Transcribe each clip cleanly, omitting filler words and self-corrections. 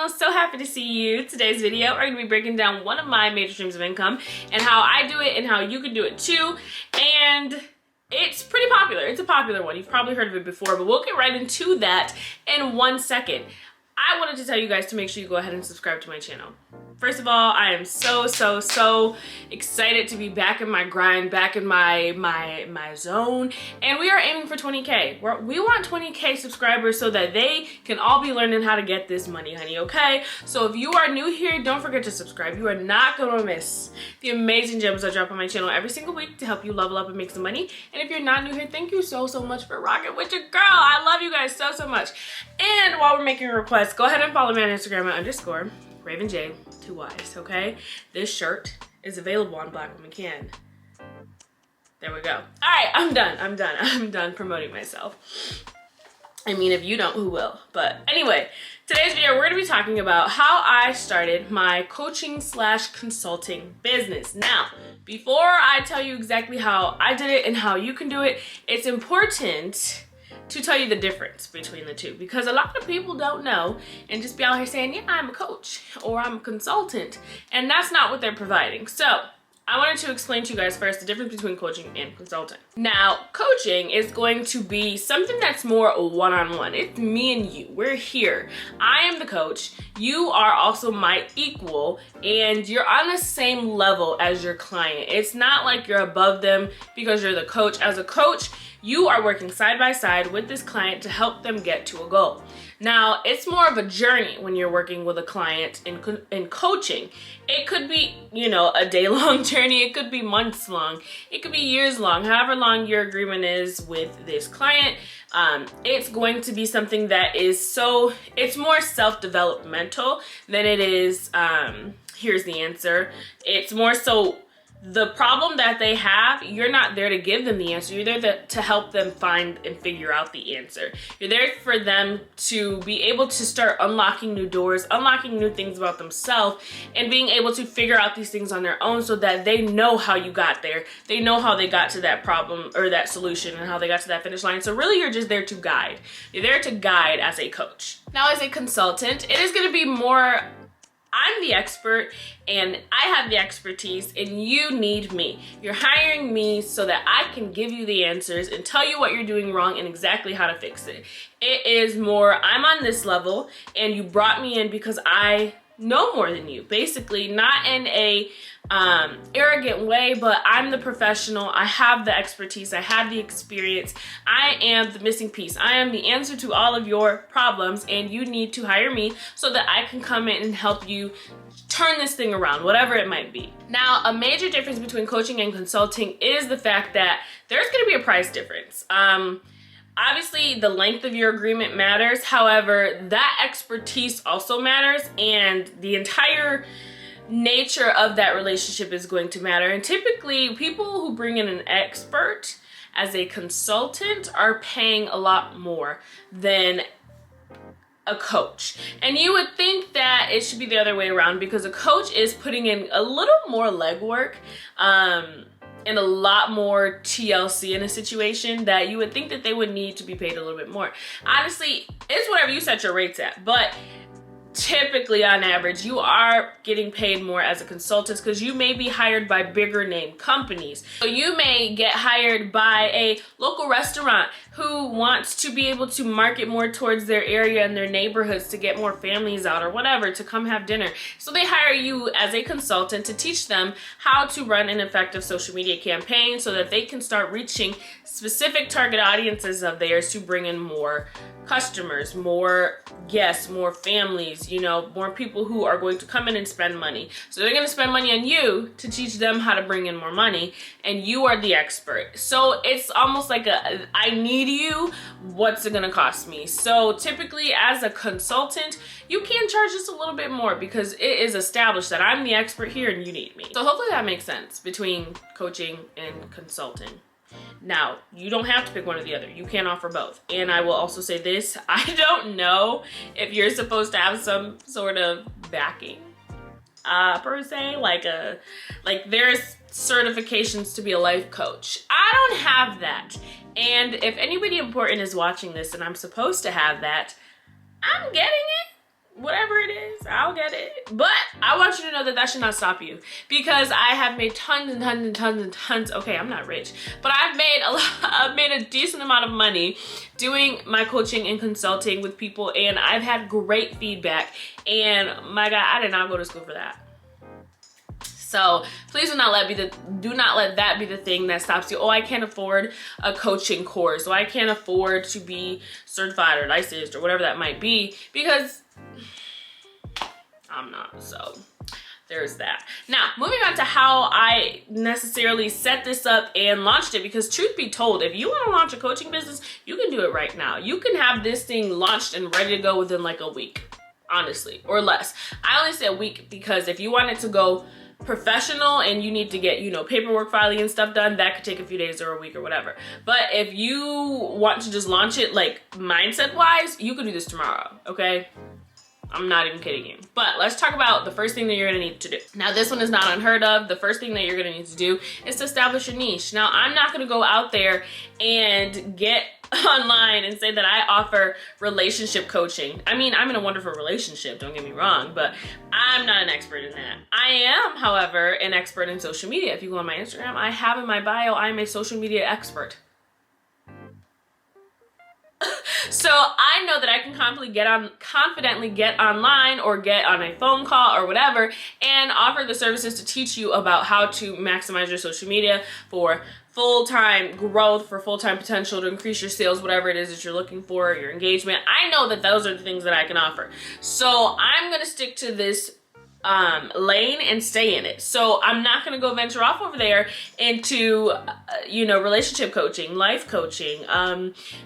channel. So happy to see you. Today's video, we're going to be breaking down one of my major streams of income and how I do it and how you can do it too. And it's pretty popular. It's a popular one. You've probably heard of it before, but we'll get right into that in 1 second. I wanted to tell you guys to make sure you go ahead and subscribe to my channel. First of all, I am so excited to be back in my grind, back in my zone, and we are aiming for 20K. We want 20K subscribers so that they can all be learning how to get this money, honey, okay? So if you are new here, don't forget to subscribe. You are not gonna miss the amazing gems I drop on my channel every single week to help you level up and make some money. And if you're not new here, thank you so much for rocking with your girl. I love you guys so much. And while we're making requests, go ahead and follow me on Instagram at _RavenJayy, 2 Y's, okay? This shirt is available on Blk Women Can. There we go. All right, I'm done promoting myself. I mean, if you don't, who will? But anyway, today's video, we're gonna be talking about how I started my coaching / consulting business. Now, before I tell you exactly how I did it and how you can do it, it's important to tell you the difference between the two, because a lot of people don't know and just be out here saying, yeah, I'm a coach or I'm a consultant, and that's not what they're providing. So I wanted to explain to you guys first the difference between coaching and consulting. Now, coaching is going to be something that's more one-on-one. It's me and you. We're here. I am the coach. You are also my equal, and you're on the same level as your client. It's not like you're above them because you're the coach. As a coach, you are working side by side with this client to help them get to a goal. Now, it's more of a journey when you're working with a client in coaching. It could be, you know, a day-long journey. It could be months long. It could be years long. However long your agreement is with this client, it's going to be something that is it's more self-developmental than it is, here's the answer. It's more so the problem that they have, you're not there to give them the answer. You're there to help them find and figure out the answer. You're there for them to be able to start unlocking new doors, unlocking new things about themselves, and being able to figure out these things on their own so that they know how you got there. They know how they got to that problem or that solution and how they got to that finish line. So really, you're just there to guide. You're there to guide as a coach. Now, as a consultant, it is going to be more, I'm the expert and I have the expertise and you need me. You're hiring me so that I can give you the answers and tell you what you're doing wrong and exactly how to fix it. It is more, I'm on this level and you brought me in because I know more than you. Basically, not in a arrogant way, but I'm the professional. I have the expertise. I have the experience. I am the missing piece. I am the answer to all of your problems, and you need to hire me so that I can come in and help you turn this thing around, whatever it might be. Now, a major difference between coaching and consulting is the fact that there's going to be a price difference. Obviously, the length of your agreement matters. However, that expertise also matters, and the entire nature of that relationship is going to matter. And typically, people who bring in an expert as a consultant are paying a lot more than a coach. And you would think that it should be the other way around, because a coach is putting in a little more legwork, and a lot more TLC in a situation that you would think that they would need to be paid a little bit more. Honestly, it's whatever you set your rates at, but typically on average you are getting paid more as a consultant because you may be hired by bigger name companies. So you may get hired by a local restaurant who wants to be able to market more towards their area and their neighborhoods to get more families out or whatever to come have dinner. So they hire you as a consultant to teach them how to run an effective social media campaign so that they can start reaching specific target audiences of theirs to bring in more customers, more guests, more families, you know, more people who are going to come in and spend money. So they're going to spend money on you to teach them how to bring in more money, and you are the expert. So it's almost like I need you, what's it going to cost me? So typically as a consultant, you can charge just a little bit more because it is established that I'm the expert here and you need me. So hopefully that makes sense between coaching and consulting. Now, you don't have to pick one or the other. You can offer both. And I will also say this, I don't know if you're supposed to have some sort of backing per se, like there's certifications to be a life coach. I don't have that. And if anybody important is watching this and I'm supposed to have that, I'm getting it. whatever it is, I'll get it. But I want you to know that that should not stop you, because I have made tons and tons and tons and tons. Okay, I'm not rich, but I've made a decent amount of money doing my coaching and consulting with people, and I've had great feedback. And my God, I did not go to school for that. So please do not let that be the thing that stops you. Oh, I can't afford a coaching course. Oh, I can't afford to be certified or licensed or whatever that might be, because I'm not. So there's that. Now, moving on to how I necessarily set this up and launched it, because truth be told, if you want to launch a coaching business, you can do it right now. You can have this thing launched and ready to go within like a week, honestly, or less. I only say a week because if you want it to go professional and you need to get, you know, paperwork filing and stuff done, that could take a few days or a week or whatever. But if you want to just launch it like mindset wise, you could do this tomorrow, okay? I'm not even kidding you. But let's talk about the first thing that you're gonna need to do. Now, this one is not unheard of. The first thing that you're gonna need to do is to establish a niche. Now, I'm not gonna go out there and get online and say that I offer relationship coaching. I mean, I'm in a wonderful relationship, don't get me wrong, but I'm not an expert in that. I am, however, an expert in social media. If you go on my Instagram, I have in my bio, I'm a social media expert. So I know that I can confidently get online or get on a phone call or whatever and offer the services to teach you about how to maximize your social media for full-time growth, for full-time potential, to increase your sales, whatever it is that you're looking for, your engagement. I know that those are the things that I can offer. So I'm gonna stick to this lane and stay in it. So I'm not gonna go venture off over there into you know, relationship coaching, life coaching,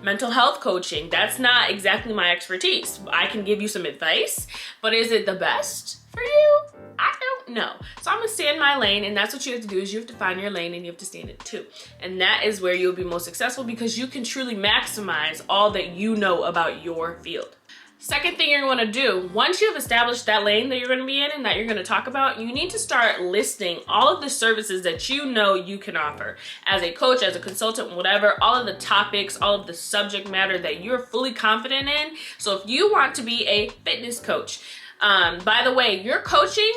mental health coaching. That's not exactly my expertise. I can give you some advice, but is it the best for you? I don't know. So I'm gonna stay in my lane, and that's what you have to do, is you have to find your lane and you have to stay in it too. And that is where you'll be most successful, because you can truly maximize all that you know about your field. Second thing you're gonna do, once you've established that lane that you're gonna be in and that you're gonna talk about, you need to start listing all of the services that you know you can offer as a coach, as a consultant, whatever, all of the topics, all of the subject matter that you're fully confident in. So if you want to be a fitness coach, by the way, your coaching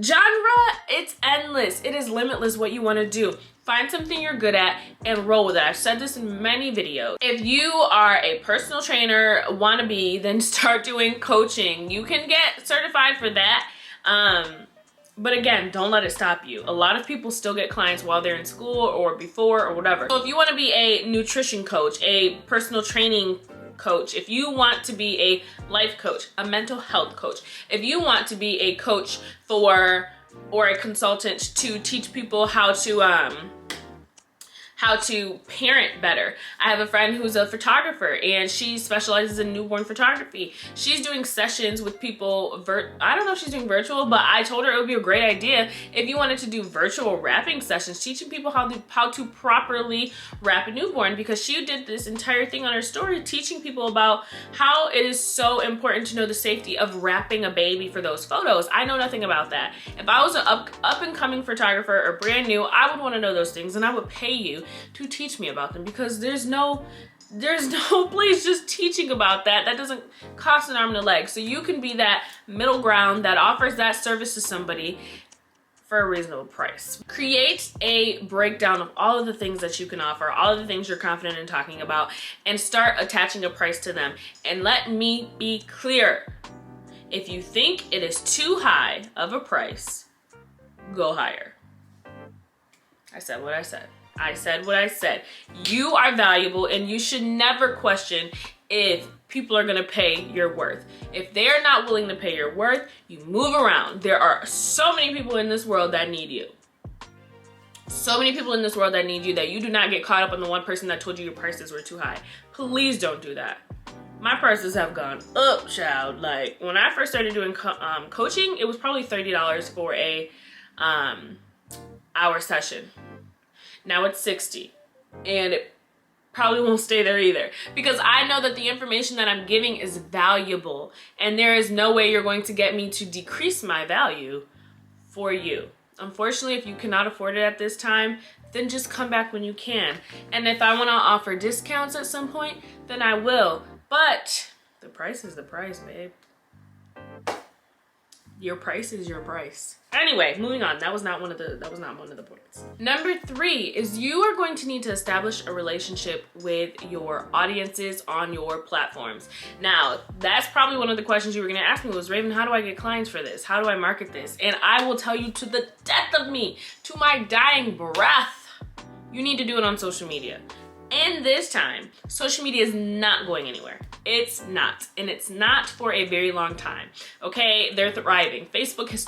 genre, it's endless. It is limitless what you wanna do. Find something you're good at and roll with it. I've said this in many videos. If you are a personal trainer, wannabe, then start doing coaching. You can get certified for that. But again, don't let it stop you. A lot of people still get clients while they're in school or before or whatever. So if you want to be a nutrition coach, a personal training coach, if you want to be a life coach, a mental health coach, if you want to be a coach for, or a consultant to teach people how to parent better. I have a friend who's a photographer and she specializes in newborn photography. She's doing sessions with people, I don't know if she's doing virtual, but I told her it would be a great idea if you wanted to do virtual wrapping sessions, teaching people how to properly wrap a newborn, because she did this entire thing on her story, teaching people about how it is so important to know the safety of wrapping a baby for those photos. I know nothing about that. If I was an up and coming photographer or brand new, I would want to know those things, and I would pay you to teach me about them, because there's no place just teaching about that. That doesn't cost an arm and a leg. So you can be that middle ground that offers that service to somebody for a reasonable price. Create a breakdown of all of the things that you can offer, all of the things you're confident in talking about, and start attaching a price to them. And let me be clear, if you think it is too high of a price, go higher. I said what I said. I said what I said. You are valuable, and you should never question if people are gonna pay your worth. If they're not willing to pay your worth, you move around. There are so many people in this world that need you. So many people in this world that need you, that you do not get caught up on the one person that told you your prices were too high. Please don't do that. My prices have gone up, child. Like, when I first started doing coaching, it was probably $30 for a hour session. Now it's $60, and it probably won't stay there either, because I know that the information that I'm giving is valuable, and there is no way you're going to get me to decrease my value for you. Unfortunately, if you cannot afford it at this time, then just come back when you can. And if I want to offer discounts at some point, then I will. But the price is the price, babe. Your price is your price. Anyway, moving on. That was not one of the points. Number 3 is you are going to need to establish a relationship with your audiences on your platforms. Now, that's probably one of the questions you were gonna ask me was, Raven, how do I get clients for this? How do I market this? And I will tell you to the death of me, to my dying breath, you need to do it on social media. And this time, social media is not going anywhere. It's not, and it's not for a very long time, okay? They're thriving. Facebook has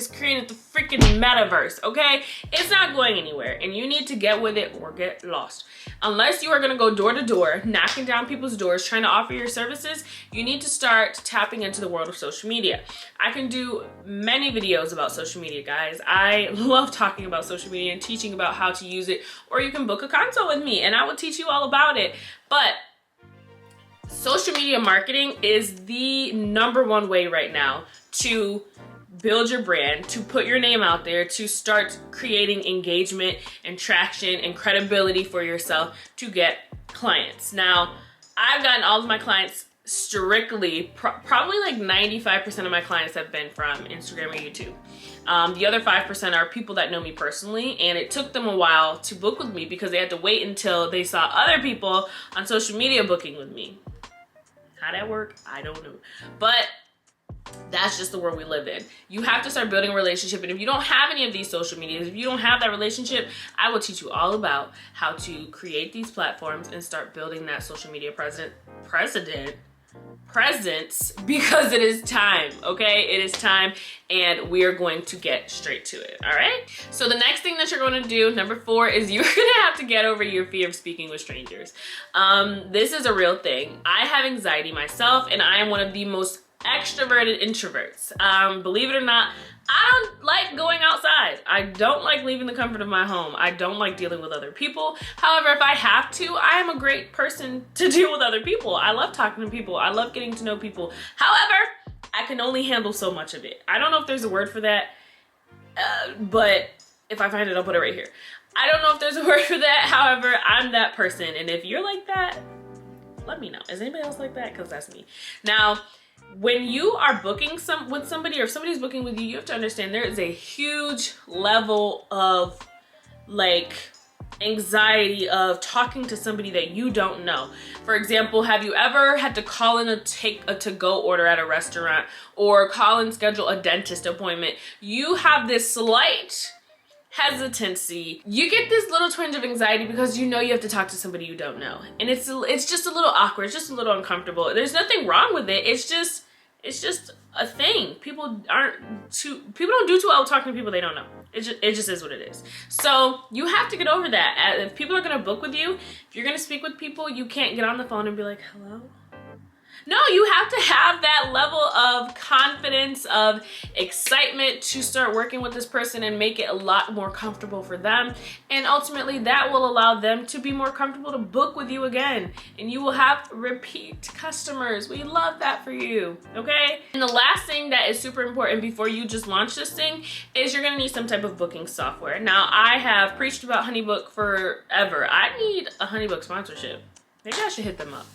created the freaking metaverse, okay? It's not going anywhere, and you need to get with it or get lost. Unless you are gonna go door to door, knocking down people's doors, trying to offer your services, you need to start tapping into the world of social media. I can do many videos about social media, guys. I love talking about social media and teaching about how to use it, or you can book a consult with me and I will teach you all about it. But social media marketing is the #1 way right now to build your brand, to put your name out there, to start creating engagement and traction and credibility for yourself to get clients. Now, I've gotten all of my clients strictly, probably like 95% of my clients have been from Instagram or YouTube. The other 5% are people that know me personally, and it took them a while to book with me because they had to wait until they saw other people on social media booking with me. How that work, I don't know. But that's just the world we live in. You have to start building a relationship, and if you don't have any of these social medias, if you don't have that relationship, I will teach you all about how to create these platforms and start building that social media presence because it is time, okay? It is time, and we are going to get straight to it, all right? So the next thing that you're going to do, number 4, is you're gonna have to get over your fear of speaking with strangers. This is a real thing. I have anxiety myself, and I am one of the most extroverted introverts. Believe it or not, I don't like going outside. I don't like leaving the comfort of my home. I don't like dealing with other people. However, if I have to, I am a great person to deal with other people. I love talking to people. I love getting to know people. However, I can only handle so much of it. I don't know if there's a word for that, but if I find it, I'll put it right here. I don't know if there's a word for that. However, I'm that person. And if you're like that, let me know. Is anybody else like that? Because that's me. Now, when you are booking with somebody, or if somebody's booking with you, you have to understand there is a huge level of like anxiety of talking to somebody that you don't know. For example, have you ever had to call in take a to-go order at a restaurant, or call and schedule a dentist appointment? You have this slight hesitancy. You get this little twinge of anxiety because you know you have to talk to somebody you don't know. And it's just a little awkward, it's just a little uncomfortable. There's nothing wrong with it. It's just a thing. People don't do too well talking to people they don't know. It just is what it is. So you have to get over that. If people are gonna book with you, if you're gonna speak with people, you can't get on the phone and be like, hello? No, you have to have that level of confidence, of excitement to start working with this person and make it a lot more comfortable for them. And ultimately that will allow them to be more comfortable to book with you again. And you will have repeat customers. We love that for you, okay? And the last thing that is super important before you just launch this thing is you're gonna need some type of booking software. Now, I have preached about HoneyBook forever. I need a HoneyBook sponsorship. Maybe I should hit them up.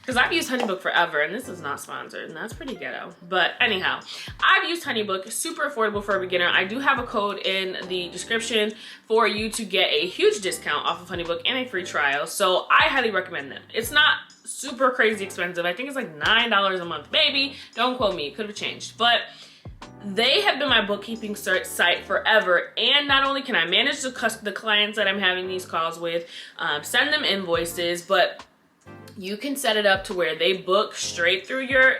Because I've used HoneyBook forever, and this is not sponsored, and that's pretty ghetto. But anyhow, I've used HoneyBook, super affordable for a beginner. I do have a code in the description for you to get a huge discount off of HoneyBook and a free trial. So I highly recommend them. It's not super crazy expensive. I think it's like $9 a month, maybe. Don't quote me, it could have changed. But they have been my bookkeeping site forever, and not only can I manage the clients that I'm having these calls with, send them invoices, but you can set it up to where they book straight through your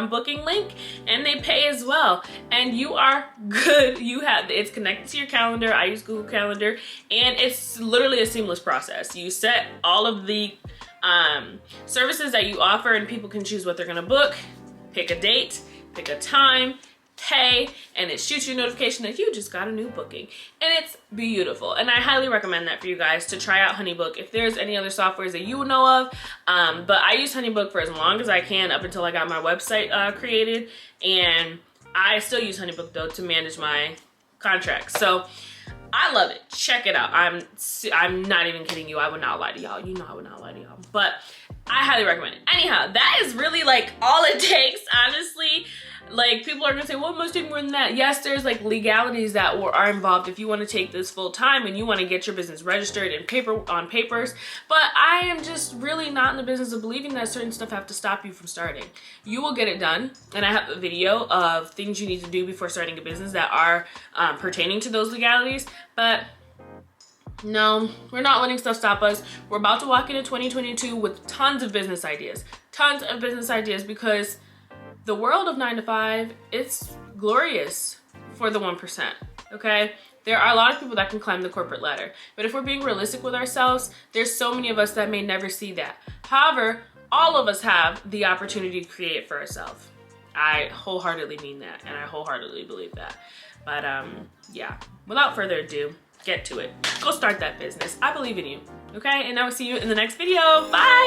booking link, and they pay as well, and you are good. It's connected to your calendar. I use Google Calendar, and it's literally a seamless process. You set all of the services that you offer, and people can choose what they're gonna book, pick a date, pick a time, pay, and it shoots you a notification that you just got a new booking. And it's beautiful, and I highly recommend that for you guys to try out HoneyBook if there's any other softwares that you know of. But I use HoneyBook for as long as I can, up until I got my website created, and I still use HoneyBook though to manage my contracts. So I love it. Check it out. I'm not even kidding you. I would not lie to y'all. You know I would not lie to y'all, but I highly recommend it. Anyhow, that is really like all it takes, honestly. Like, people are gonna say, well, it must take more than that. Yes, there's like legalities that are involved if you want to take this full time and you want to get your business registered in on papers. But I am just really not in the business of believing that certain stuff have to stop you from starting. You will get it done. And I have a video of things you need to do before starting a business that are pertaining to those legalities. But no, we're not letting stuff stop us. We're about to walk into 2022 with tons of business ideas. Tons of business ideas, because the world of 9 to 5, it's glorious for the 1%, okay? There are a lot of people that can climb the corporate ladder, but if we're being realistic with ourselves, there's so many of us that may never see that. However, all of us have the opportunity to create for ourselves. I wholeheartedly mean that, and I wholeheartedly believe that. But yeah, without further ado, get to it. Go start that business. I believe in you, okay? And I will see you in the next video. Bye!